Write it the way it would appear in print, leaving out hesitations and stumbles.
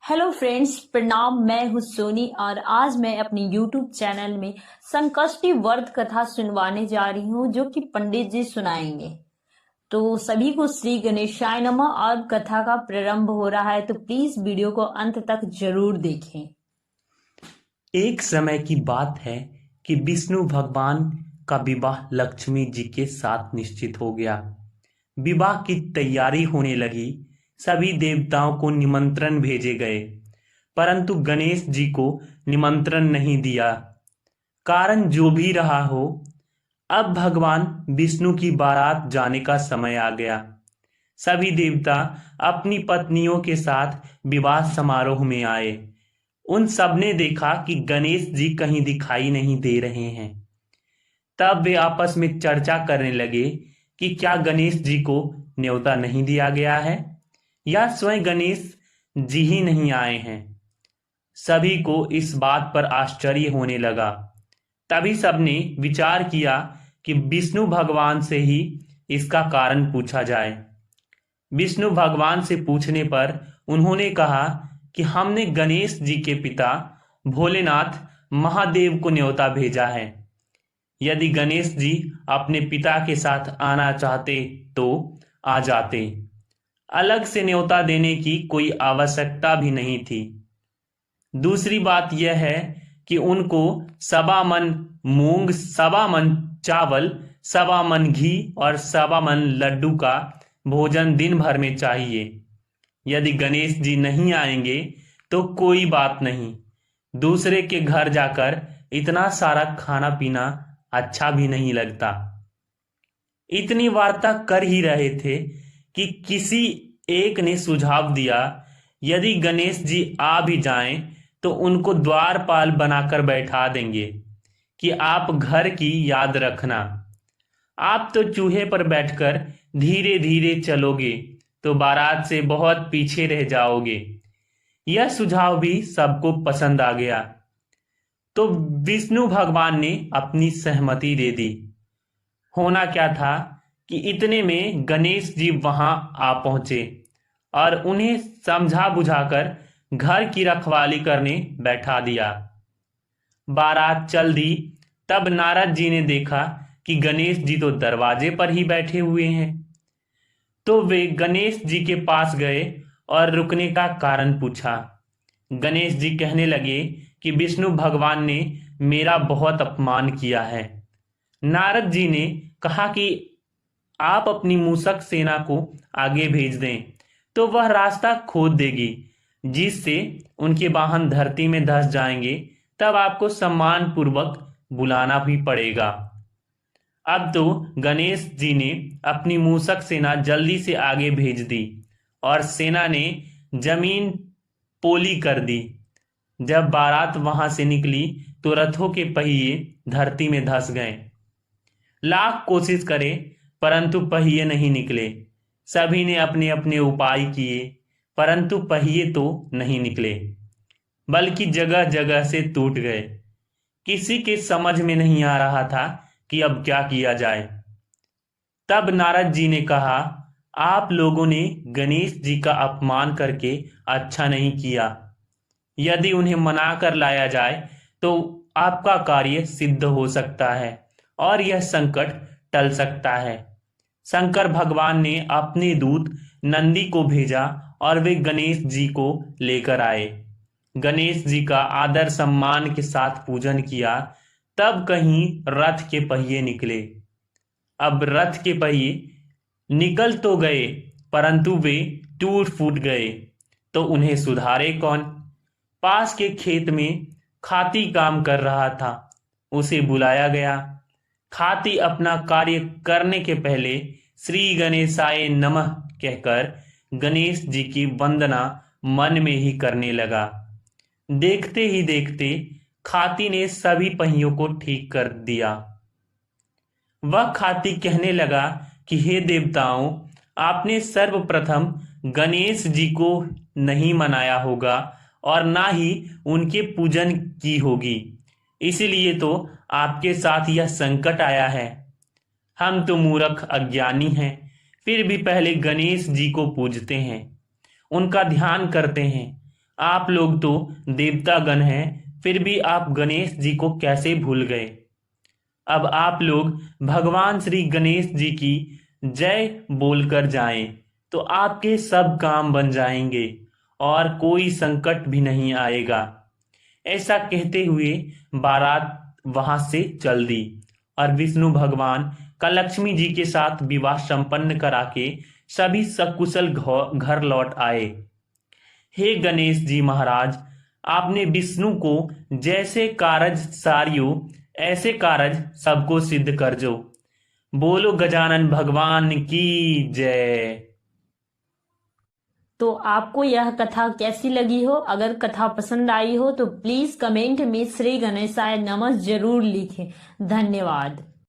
Hello friends, प्रणाम। मैं हूँ सोनी और आज मैं अपनी यूट्यूब चैनल में संकष्टी व्रत कथा सुनवाने जा रही हूँ जो कि पंडित जी सुनाएंगे। तो सभी को श्री गणेशाय नमः। और कथा का प्रारंभ हो रहा है, तो प्लीज वीडियो को अंत तक जरूर देखें। एक समय की बात है कि विष्णु भगवान का विवाह लक्ष्मी जी के साथ निश्चित हो गया। विवाह की तैयारी होने लगी। सभी देवताओं को निमंत्रण भेजे गए, परंतु गणेश जी को निमंत्रण नहीं दिया। कारण जो भी रहा हो, अब भगवान विष्णु की बारात जाने का समय आ गया। सभी देवता अपनी पत्नियों के साथ विवाह समारोह में आए। उन सबने देखा कि गणेश जी कहीं दिखाई नहीं दे रहे हैं। तब वे आपस में चर्चा करने लगे कि क्या गणेश जी को न्योता नहीं दिया गया है या स्वयं गणेश जी ही नहीं आए हैं। सभी को इस बात पर आश्चर्य होने लगा। तभी सबने विचार किया कि विष्णु भगवान से ही इसका कारण पूछा जाए। विष्णु भगवान से पूछने पर उन्होंने कहा कि हमने गणेश जी के पिता भोलेनाथ महादेव को न्योता भेजा है। यदि गणेश जी अपने पिता के साथ आना चाहते तो आ जाते। अलग से न्योता देने की कोई आवश्यकता भी नहीं थी। दूसरी बात यह है कि उनको सवा मन मूंग, सवा मन चावल, सवा मन घी और सवा मन लड्डू का भोजन दिन भर में चाहिए। यदि गणेश जी नहीं आएंगे तो कोई बात नहीं, दूसरे के घर जाकर इतना सारा खाना पीना अच्छा भी नहीं लगता। इतनी वार्ता कर ही रहे थे कि किसी एक ने सुझाव दिया, यदि गणेश जी आ भी जाएं तो उनको द्वारपाल बनाकर बैठा देंगे कि आप घर की याद रखना। आप तो चूहे पर बैठकर धीरे धीरे चलोगे तो बारात से बहुत पीछे रह जाओगे। यह सुझाव भी सबको पसंद आ गया, तो विष्णु भगवान ने अपनी सहमति दे दी। होना क्या था कि इतने में गणेश जी वहां आ पहुंचे और उन्हें समझा बुझाकर घर की रखवाली करने बैठा दिया। बारात चल दी। तब नारद जी ने देखा कि गणेश जी तो दरवाजे पर ही बैठे हुए हैं। तो वे गणेश जी के पास गए और रुकने का कारण पूछा। गणेश जी कहने लगे कि विष्णु भगवान ने मेरा बहुत अपमान किया है। नारद जी ने कहा कि आप अपनी मूषक सेना को आगे भेज दें तो वह रास्ता खोद देगी, जिससे उनके वाहन धरती में धंस जाएंगे। तब आपको सम्मान पूर्वक बुलाना भी पड़ेगा। अब तो गणेश जी ने अपनी मूषक सेना जल्दी से आगे भेज दी और सेना ने जमीन पोली कर दी। जब बारात वहां से निकली तो रथों के पहिए धरती में धंस गए। लाख कोशिश करे परंतु पहिए नहीं निकले। सभी ने अपने अपने उपाय किए परंतु पहिए तो नहीं निकले, बल्कि जगह जगह से टूट गए। किसी के समझ में नहीं आ रहा था कि अब क्या किया जाए। तब नारद जी ने कहा, आप लोगों ने गणेश जी का अपमान करके अच्छा नहीं किया। यदि उन्हें मना कर लाया जाए तो आपका कार्य सिद्ध हो सकता है और यह संकट टल सकता है। शंकर भगवान ने अपने दूत नंदी को भेजा और वे गणेश जी को लेकर आए। गणेश जी का आदर सम्मान के साथ पूजन किया। तब कहीं रथ के पहिए निकले। अब रथ के पहिए निकल तो गए परंतु वे टूट फूट गए, तो उन्हें सुधारे कौन। पास के खेत में खाती काम कर रहा था, उसे बुलाया गया। खाती अपना कार्य करने के पहले श्री गणेशाय नमः कहकर गणेश जी की वंदना मन में ही करने लगा। देखते ही देखते खाती ने सभी पहियों को ठीक कर दिया। वह खाती कहने लगा कि हे देवताओं, आपने सर्वप्रथम गणेश जी को नहीं मनाया होगा और ना ही उनके पूजन की होगी, इसलिए तो आपके साथ यह संकट आया है। हम तो मूर्ख अज्ञानी हैं, फिर भी पहले गणेश जी को पूजते हैं, उनका ध्यान करते हैं। आप लोग तो देवतागण हैं, फिर भी आप गणेश जी को कैसे भूल गए? अब आप लोग भगवान श्री गणेश जी की जय बोलकर जाएं तो आपके सब काम बन जाएंगे और कोई संकट भी नहीं आएगा। ऐसा कहते हुए बारात वहां से चल दी और विष्णु भगवान का लक्ष्मी जी के साथ विवाह संपन्न करा के सभी सकुशल घर लौट आए। हे गणेश जी महाराज, आपने विष्णु को जैसे कारज सारियो ऐसे कारज सबको सिद्ध कर जो। बोलो गजानन भगवान की जय। तो आपको यह कथा कैसी लगी हो? अगर कथा पसंद आई हो तो प्लीज कमेंट में श्री गणेशाय नमः जरूर लिखें। धन्यवाद।